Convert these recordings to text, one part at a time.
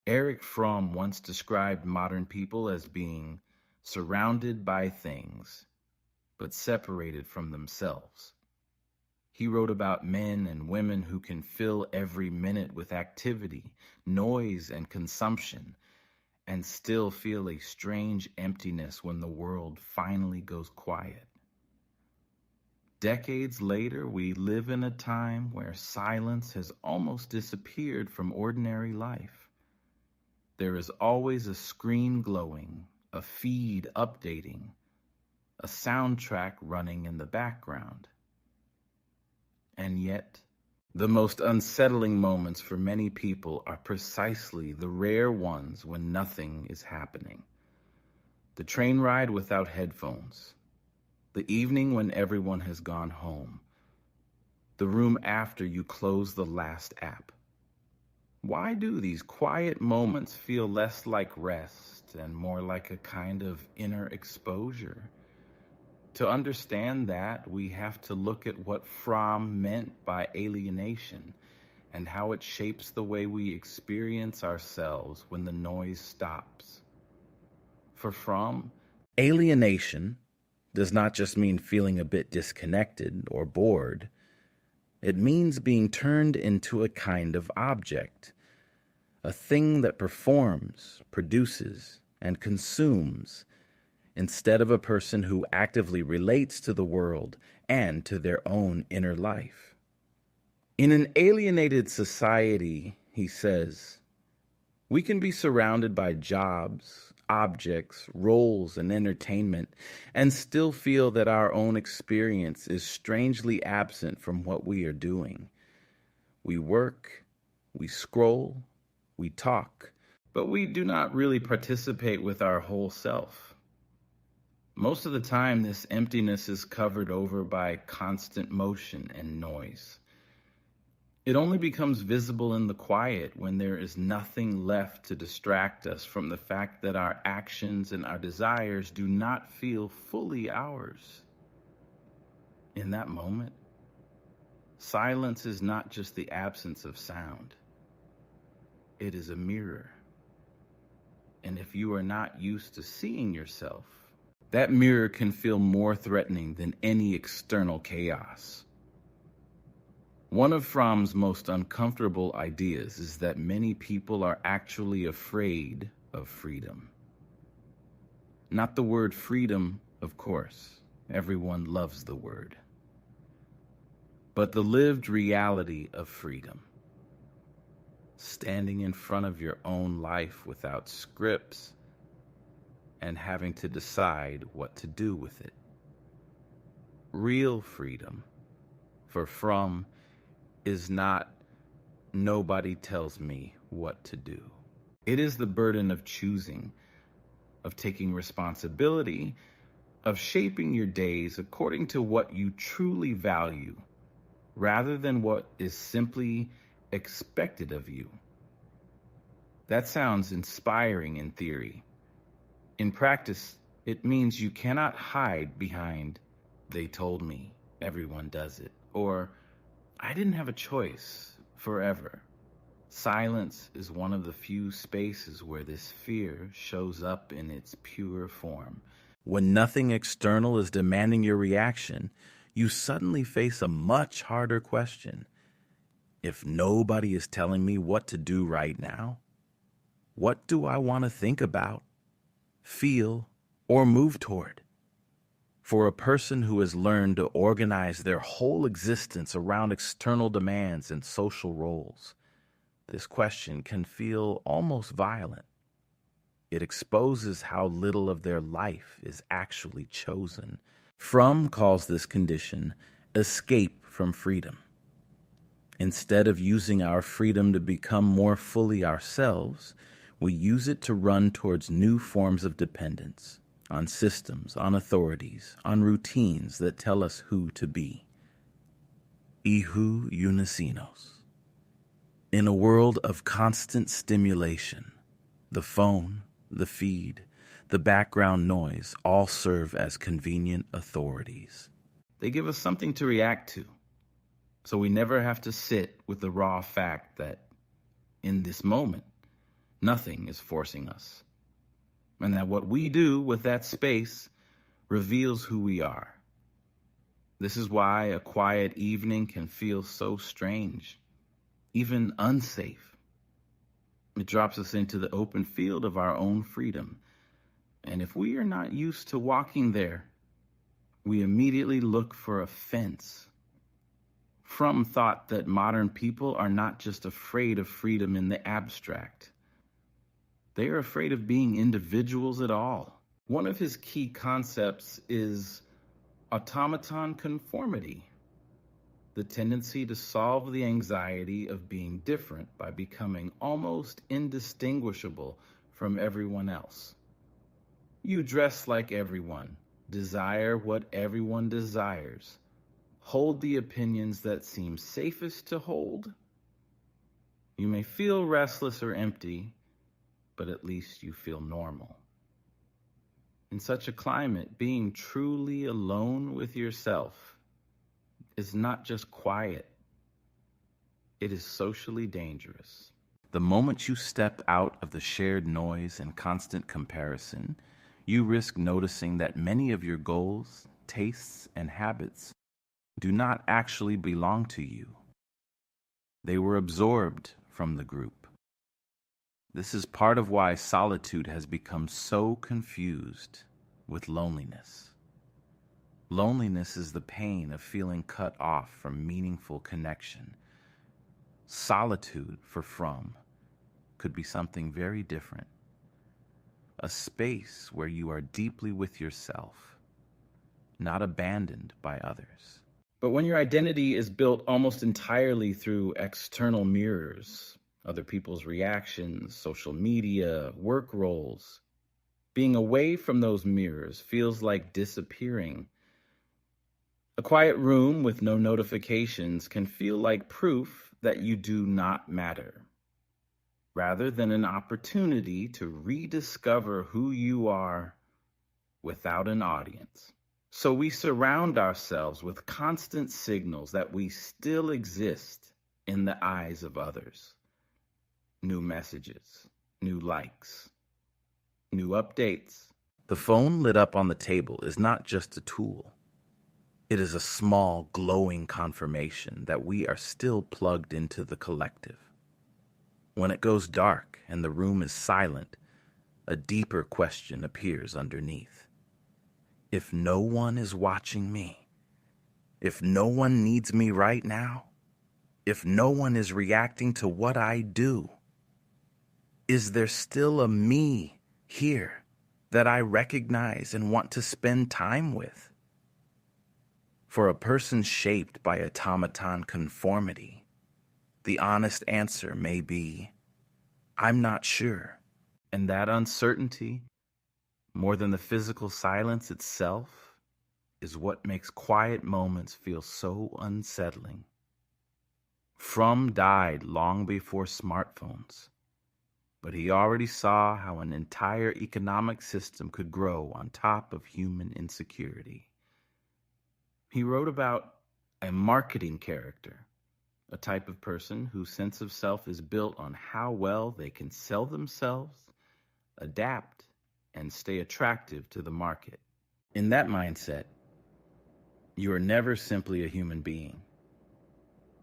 Erich Fromm once described modern people as being surrounded by things, but separated from themselves. He wrote about men and women who can fill every minute with activity, noise, and consumption, and still feel a strange emptiness when the world finally goes quiet. Decades later, we live in a time where silence has almost disappeared from ordinary life. There is always a screen glowing, a feed updating, a soundtrack running in the background. And yet, the most unsettling moments for many people are precisely the rare ones when nothing is happening. The train ride without headphones, the evening when everyone has gone home, the room after you close the last app. Why do these quiet moments feel less like rest and more like a kind of inner exposure? To understand that, we have to look at what Fromm meant by alienation and how it shapes the way we experience ourselves when the noise stops. For Fromm, alienation does not just mean feeling a bit disconnected or bored. It means being turned into a kind of object, a thing that performs, produces, and consumes, instead of a person who actively relates to the world and to their own inner life. In an alienated society, he says, we can be surrounded by jobs, objects, roles, and entertainment, and still feel that our own experience is strangely absent from what we are doing. We work, we scroll, we talk, but we do not really participate with our whole self. Most of the time, this emptiness is covered over by constant motion and noise. It only becomes visible in the quiet when there is nothing left to distract us from the fact that our actions and our desires do not feel fully ours. In that moment, silence is not just the absence of sound. It is a mirror. And if you are not used to seeing yourself, that mirror can feel more threatening than any external chaos. One of Fromm's most uncomfortable ideas is that many people are actually afraid of freedom. Not the word freedom, of course. Everyone loves the word. But the lived reality of freedom. Standing in front of your own life without scripts and having to decide what to do with it. Real freedom, for Fromm, is not nobody tells me what to do. It is the burden of choosing, of taking responsibility, of shaping your days according to what you truly value, rather than what is simply expected of you. That sounds inspiring in theory. In practice, it means you cannot hide behind, they told me, everyone does it, or I didn't have a choice forever. Silence is one of the few spaces where this fear shows up in its pure form. When nothing external is demanding your reaction, you suddenly face a much harder question. If nobody is telling me what to do right now, what do I want to think about, feel, or move toward? For a person who has learned to organize their whole existence around external demands and social roles, this question can feel almost violent. It exposes how little of their life is actually chosen. Fromm calls this condition escape from freedom. Instead of using our freedom to become more fully ourselves, we use it to run towards new forms of dependence. On systems, on authorities, on routines that tell us who to be. Ihu unisinos. In a world of constant stimulation, the phone, the feed, the background noise all serve as convenient authorities. They give us something to react to, so we never have to sit with the raw fact that, in this moment, Nothing is forcing us. And that what we do with that space reveals who we are. This is why a quiet evening can feel so strange, even unsafe. It drops us into the open field of our own freedom. And if we are not used to walking there, we immediately look for a fence. Fromm thought that modern people are not just afraid of freedom in the abstract. They are afraid of being individuals at all. One of his key concepts is automaton conformity, the tendency to solve the anxiety of being different by becoming almost indistinguishable from everyone else. You dress like everyone, desire what everyone desires, hold the opinions that seem safest to hold. You may feel restless or empty, but at least you feel normal. In such a climate, being truly alone with yourself is not just quiet, it is socially dangerous. The moment you step out of the shared noise and constant comparison, you risk noticing that many of your goals, tastes, and habits do not actually belong to you. They were absorbed from the group. This is part of why solitude has become so confused with loneliness. Loneliness is the pain of feeling cut off from meaningful connection. Solitude, for Fromm, could be something very different. A space where you are deeply with yourself, not abandoned by others. But when your identity is built almost entirely through external mirrors, other people's reactions, social media, work roles, being away from those mirrors feels like disappearing. A quiet room with no notifications can feel like proof that you do not matter, rather than an opportunity to rediscover who you are without an audience. So we surround ourselves with constant signals that we still exist in the eyes of others. New messages, new likes, new updates. The phone lit up on the table is not just a tool. It is a small, glowing confirmation that we are still plugged into the collective. When it goes dark and the room is silent, a deeper question appears underneath. If no one is watching me, if no one needs me right now, if no one is reacting to what I do, is there still a me here that I recognize and want to spend time with? For a person shaped by automaton conformity, the honest answer may be, I'm not sure. And that uncertainty, more than the physical silence itself, is what makes quiet moments feel so unsettling. Fromm died long before smartphones, but he already saw how an entire economic system could grow on top of human insecurity. He wrote about a marketing character, a type of person whose sense of self is built on how well they can sell themselves, adapt, and stay attractive to the market. In that mindset, you are never simply a human being.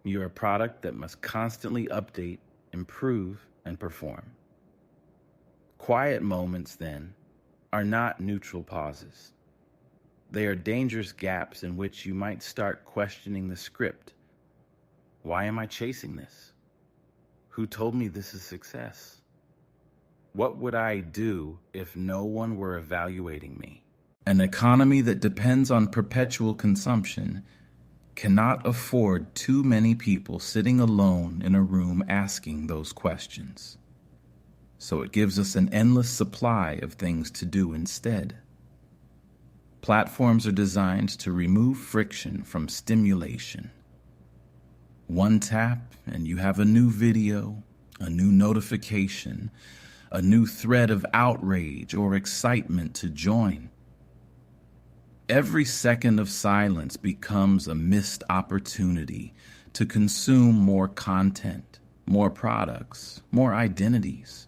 You are a product that must constantly update, improve, and perform. Quiet moments, then, are not neutral pauses. They are dangerous gaps in which you might start questioning the script. Why am I chasing this? Who told me this is success? What would I do if no one were evaluating me? An economy that depends on perpetual consumption cannot afford too many people sitting alone in a room asking those questions. So it gives us an endless supply of things to do instead. Platforms are designed to remove friction from stimulation. One tap and you have a new video, a new notification, a new thread of outrage or excitement to join. Every second of silence becomes a missed opportunity to consume more content, more products, more identities.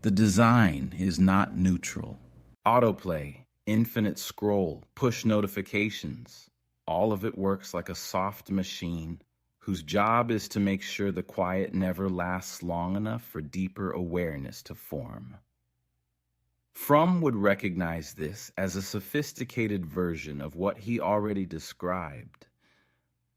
The design is not neutral. Autoplay, infinite scroll, push notifications, all of it works like a soft machine whose job is to make sure the quiet never lasts long enough for deeper awareness to form. Fromm would recognize this as a sophisticated version of what he already described,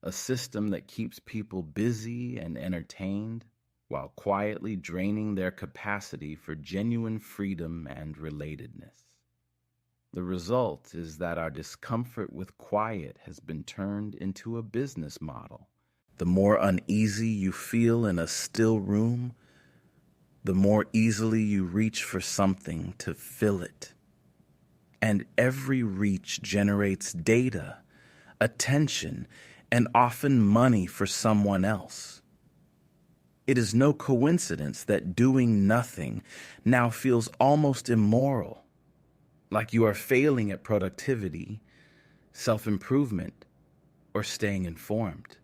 a system that keeps people busy and entertained while quietly draining their capacity for genuine freedom and relatedness. The result is that our discomfort with quiet has been turned into a business model. The more uneasy you feel in a still room, the more easily you reach for something to fill it. And every reach generates data, attention, and often money for someone else. It is no coincidence that doing nothing now feels almost immoral, like you are failing at productivity, self-improvement, or staying informed.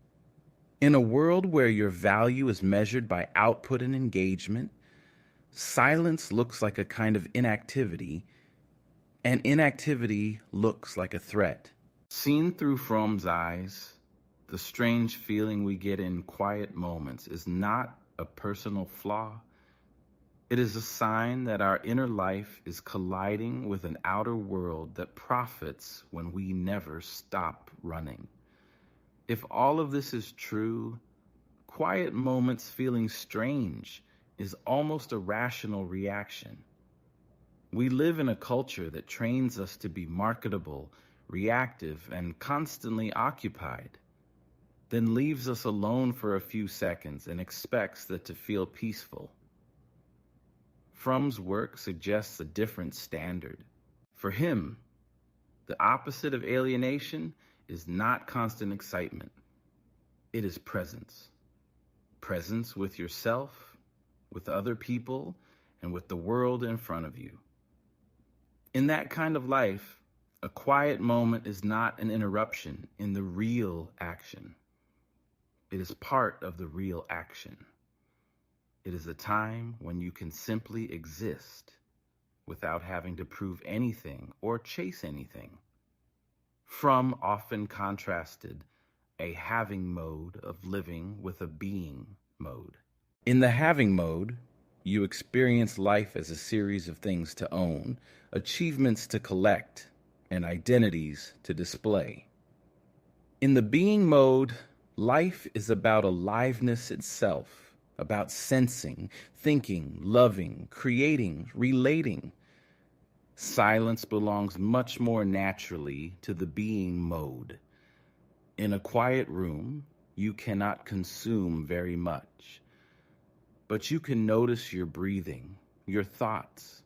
In a world where your value is measured by output and engagement, silence looks like a kind of inactivity, and inactivity looks like a threat. Seen through Fromm's eyes, the strange feeling we get in quiet moments is not a personal flaw. It is a sign that our inner life is colliding with an outer world that profits when we never stop running. If all of this is true, quiet moments feeling strange is almost a rational reaction. We live in a culture that trains us to be marketable, reactive, and constantly occupied, then leaves us alone for a few seconds and expects that to feel peaceful. Fromm's work suggests a different standard. For him, the opposite of alienation is not constant excitement. It is presence. Presence with yourself, with other people, and with the world in front of you. In that kind of life, a quiet moment is not an interruption in the real action. It is part of the real action. It is a time when you can simply exist without having to prove anything or chase anything. Fromm often contrasted a having mode of living with a being mode. In the having mode, you experience life as a series of things to own, achievements to collect, and identities to display. In the being mode, life is about aliveness itself, about sensing, thinking, loving, creating, relating. Silence belongs much more naturally to the being mode. In a quiet room, you cannot consume very much, but you can notice your breathing, your thoughts,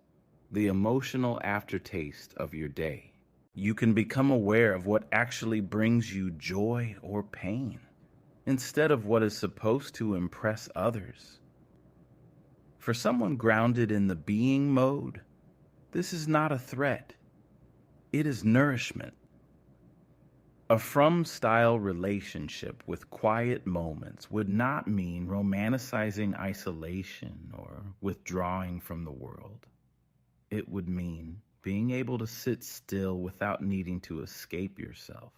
the emotional aftertaste of your day. You can become aware of what actually brings you joy or pain, instead of what is supposed to impress others. For someone grounded in the being mode, this is not a threat. It is nourishment. A Fromm-style relationship with quiet moments would not mean romanticizing isolation or withdrawing from the world. It would mean being able to sit still without needing to escape yourself.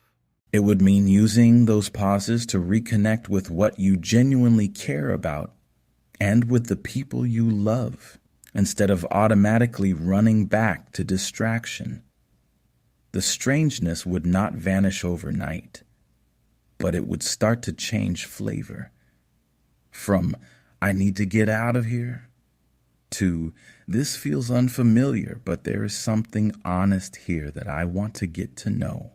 It would mean using those pauses to reconnect with what you genuinely care about and with the people you love, instead of automatically running back to distraction. The strangeness would not vanish overnight, but it would start to change flavor. From, I need to get out of here, to, this feels unfamiliar, but there is something honest here that I want to get to know.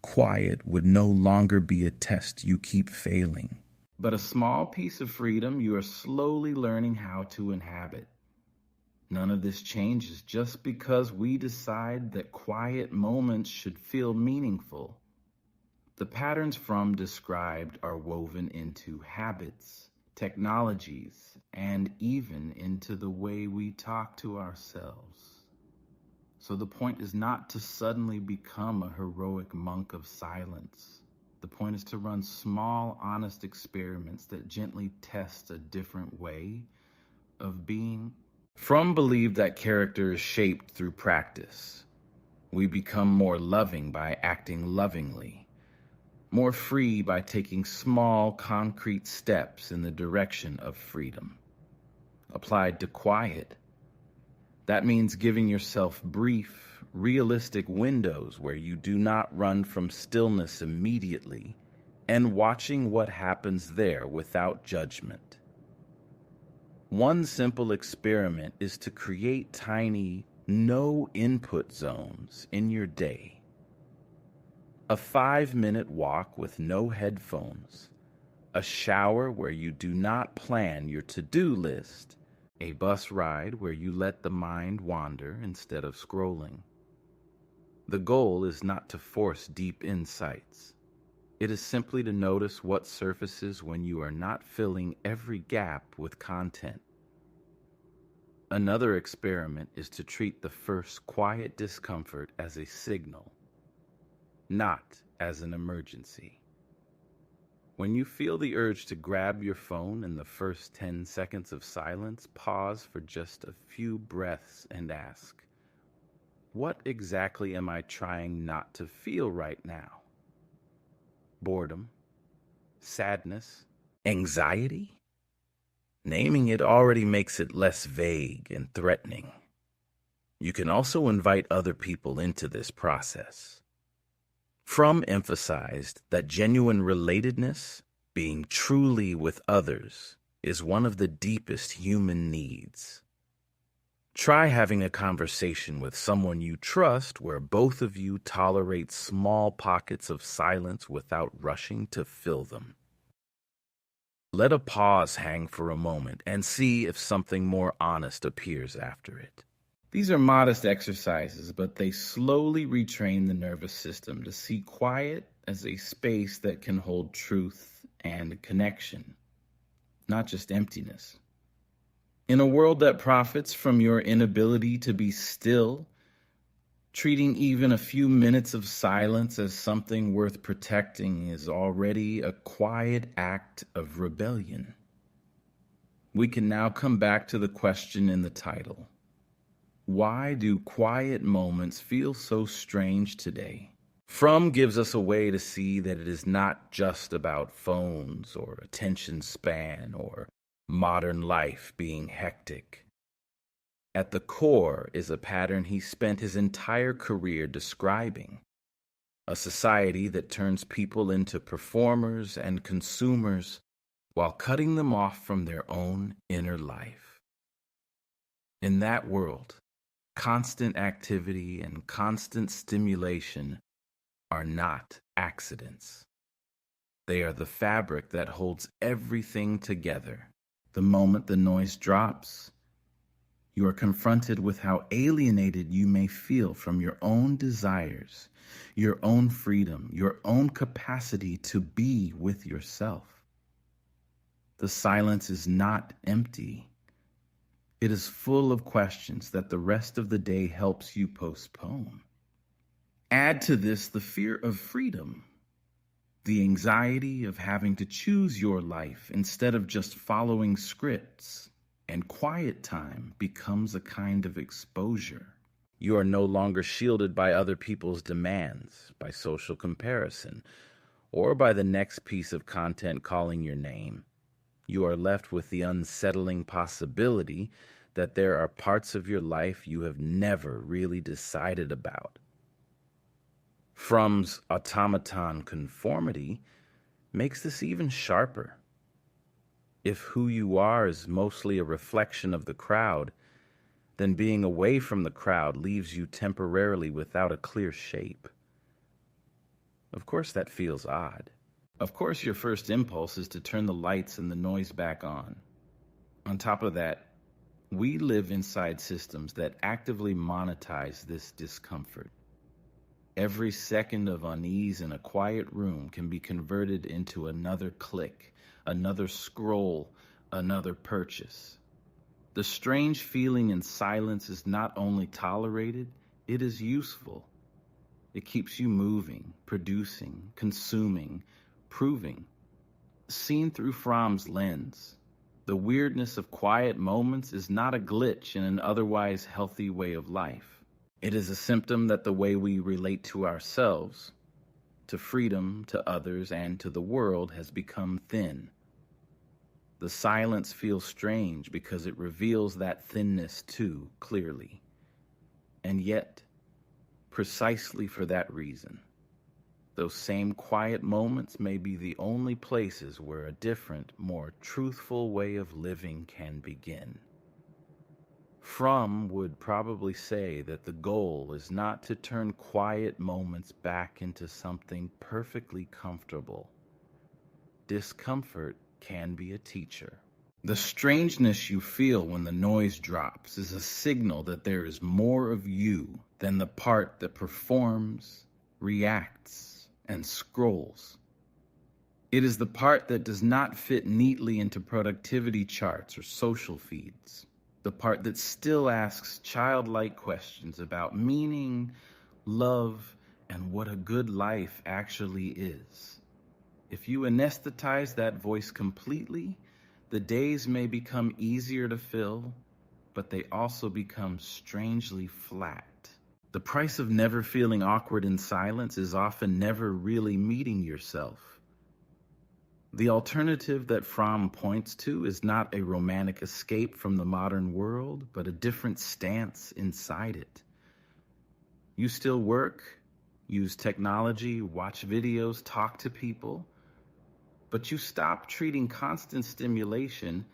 Quiet would no longer be a test you keep failing, but a small piece of freedom you are slowly learning how to inhabit. None of this changes just because we decide that quiet moments should feel meaningful. The patterns Fromm described are woven into habits, technologies, and even into the way we talk to ourselves. So the point is not to suddenly become a heroic monk of silence. The point is to run small, honest experiments that gently test a different way of being Fromm believed that character is shaped through practice. We become more loving by acting lovingly, more free by taking small, concrete steps in the direction of freedom. Applied to quiet, that means giving yourself brief, realistic windows where you do not run from stillness immediately and watching what happens there without judgment. One simple experiment is to create tiny, no-input zones in your day. A 5-minute walk with no headphones, a shower where you do not plan your to-do list, a bus ride where you let the mind wander instead of scrolling. The goal is not to force deep insights. It is simply to notice what surfaces when you are not filling every gap with content. Another experiment is to treat the first quiet discomfort as a signal, not as an emergency. When you feel the urge to grab your phone in the first 10 seconds of silence, pause for just a few breaths and ask, what exactly am I trying not to feel right now? Boredom? Sadness? Anxiety? Naming it already makes it less vague and threatening. You can also invite other people into this process. Fromm emphasized that genuine relatedness, being truly with others, is one of the deepest human needs. Try having a conversation with someone you trust where both of you tolerate small pockets of silence without rushing to fill them. Let a pause hang for a moment and see if something more honest appears after it. These are modest exercises, but they slowly retrain the nervous system to see quiet as a space that can hold truth and connection, not just emptiness. In a world that profits from your inability to be still, treating even a few minutes of silence as something worth protecting is already a quiet act of rebellion. We can now come back to the question in the title. Why do quiet moments feel so strange today? Fromm gives us a way to see that it is not just about phones or attention span or modern life being hectic. At the core is a pattern he spent his entire career describing, a society that turns people into performers and consumers while cutting them off from their own inner life. In that world, constant activity and constant stimulation are not accidents. They are the fabric that holds everything together. The moment the noise drops, you are confronted with how alienated you may feel from your own desires, your own freedom, your own capacity to be with yourself. The silence is not empty. It is full of questions that the rest of the day helps you postpone. Add to this the fear of freedom, the anxiety of having to choose your life instead of just following scripts, and quiet time becomes a kind of exposure. You are no longer shielded by other people's demands, by social comparison, or by the next piece of content calling your name. You are left with the unsettling possibility that there are parts of your life you have never really decided about. Fromm's automaton conformity makes this even sharper. If who you are is mostly a reflection of the crowd, then being away from the crowd leaves you temporarily without a clear shape. Of course, that feels odd. Of course, your first impulse is to turn the lights and the noise back on. On top of that, we live inside systems that actively monetize this discomfort. Every second of unease in a quiet room can be converted into another click, another scroll, another purchase. The strange feeling in silence is not only tolerated, it is useful. It keeps you moving, producing, consuming, proving. Seen through Fromm's lens, The weirdness of quiet moments is not a glitch in an otherwise healthy way of life. It is a symptom that the way we relate to ourselves, to freedom, to others, and to the world has become thin. The silence feels strange because it reveals that thinness too clearly. And yet, precisely for that reason, those same quiet moments may be the only places where a different, more truthful way of living can begin. Fromm would probably say that the goal is not to turn quiet moments back into something perfectly comfortable. Discomfort can be a teacher. The strangeness you feel when the noise drops is a signal that there is more of you than the part that performs, reacts, and scrolls. It is the part that does not fit neatly into productivity charts or social feeds. The part that still asks childlike questions about meaning, love, and what a good life actually is. If you anesthetize that voice completely, the days may become easier to fill, but they also become strangely flat. The price of never feeling awkward in silence is often never really meeting yourself. The alternative that Fromm points to is not a romantic escape from the modern world, but a different stance inside it. You still work, use technology, watch videos, talk to people, but you stop treating constant stimulation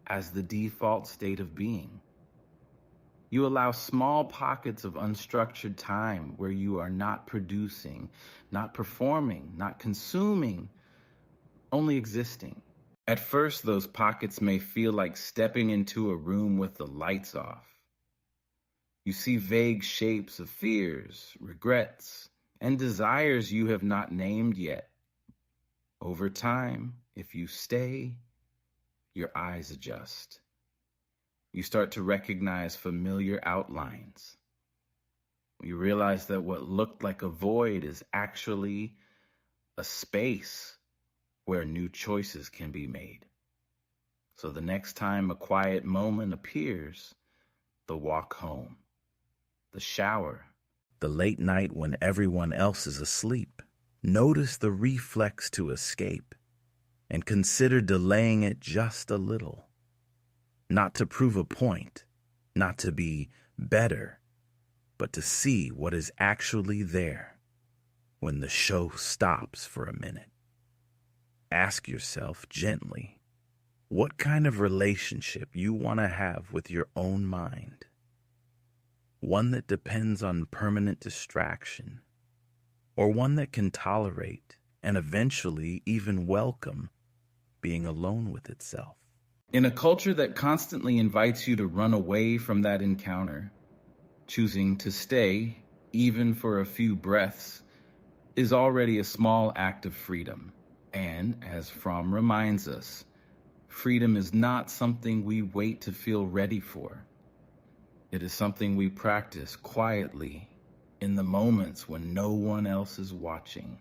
as the default state of being. You allow small pockets of unstructured time where you are not producing, not performing, not consuming, only existing. At first, those pockets may feel like stepping into a room with the lights off. You see vague shapes of fears, regrets, and desires you have not named yet. Over time, if you stay, your eyes adjust. You start to recognize familiar outlines. You realize that what looked like a void is actually a space where new choices can be made. So the next time a quiet moment appears, the walk home, the shower, the late night when everyone else is asleep, notice the reflex to escape and consider delaying it just a little. Not to prove a point, not to be better, but to see what is actually there when the show stops for a minute. Ask yourself gently what kind of relationship you want to have with your own mind. One that depends on permanent distraction, or one that can tolerate and eventually even welcome being alone with itself. In a culture that constantly invites you to run away from that encounter, choosing to stay, even for a few breaths, is already a small act of freedom. And, as Fromm reminds us, freedom is not something we wait to feel ready for. It is something we practice quietly in the moments when no one else is watching.